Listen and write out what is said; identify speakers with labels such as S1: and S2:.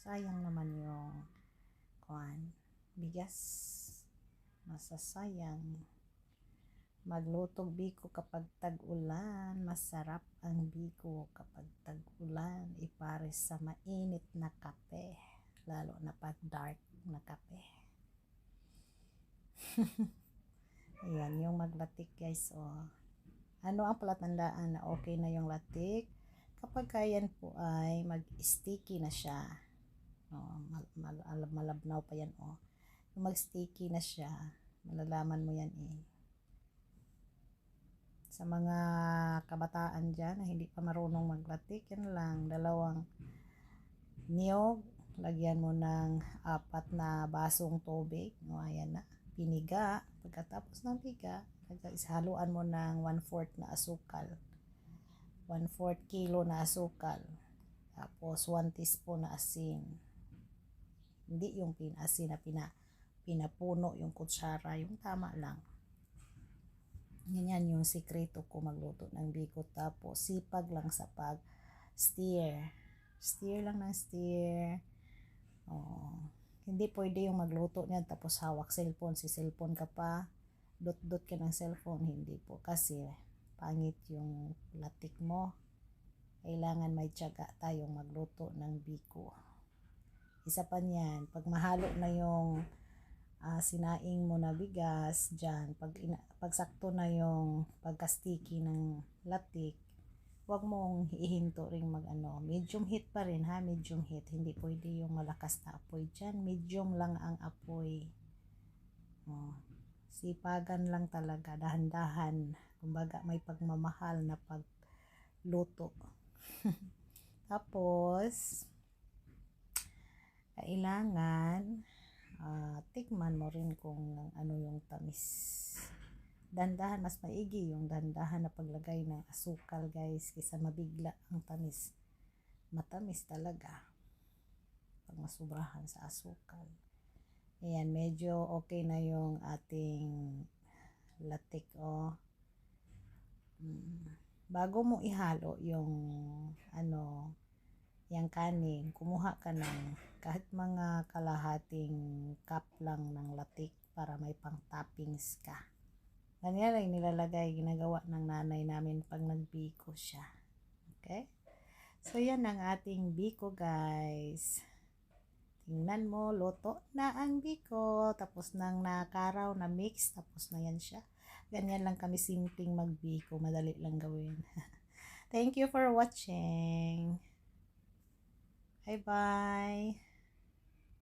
S1: Sayang naman yung bigas. Masasayang. Maglutog biko kapag tag-ulan. Masarap ang biko kapag tag-ulan. Ipares sa mainit na kape. Lalo na pag dark na kape. Ayan, yung maglatik guys. Ano ang palatandaan na okay na yung latik? Kapag yan po ay mag-sticky na siya. Malabnaw pa yan. Yung mag-sticky na siya, malalaman mo yan Sa mga kabataan dyan na hindi pa marunong maglatik, yan lang, 2 niyog, lagyan mo ng 4 na basong tubig. Ayan na, piniga. Pagkatapos ng piga, haluan mo ng 1/4 na asukal. 1/4 kilo na asukal. Tapos 1 teaspoon na asin. Hindi yung pinasin na pinapuno yung kutsara, yung tama lang. Yan yung sikreto ko magluto ng biko. Tapos sipag lang sa pag-steer. Steer lang ng steer. Hindi pwede yung magluto niyan tapos hawak cellphone. Si cellphone ka pa. Dot-dot ka ng cellphone. Hindi po. Kasi pangit yung latik mo. Kailangan may tiyaga tayong magluto ng biko. Isa pa niyan, pag mahalo na yung sinaing mo na bigas dyan, pag sakto na yung pagka-sticky ng latik, huwag mong ihinto ring medium heat pa rin ha, medium heat. Hindi pwede yung malakas na apoy dyan, medium lang ang apoy. Sipagan lang talaga, dahan-dahan. Kumbaga may pagmamahal na pagluto. Tapos kailangan tikman mo rin kung ano yung tamis. Dandahan, mas maigi yung dandahan na paglagay ng asukal guys, kaysa mabigla ang tamis. Matamis talaga pag masubrahan sa asukal. Ayan, medyo okay na yung ating latik. Bago mo ihalo yung yung kanin, kumuha ka ng kahit mga kalahating cup lang ng latik para may pang toppings ka. Ganyan lang nilalagay, ginagawa ng nanay namin pag nagbiko siya. Okay? So yan ang ating biko guys. Tingnan mo, luto na ang biko. Tapos nang nakaraw na mix, tapos na yan siya. Ganyan lang kami simpleng magbiko, madali lang gawin. Thank you for watching. Bye-bye.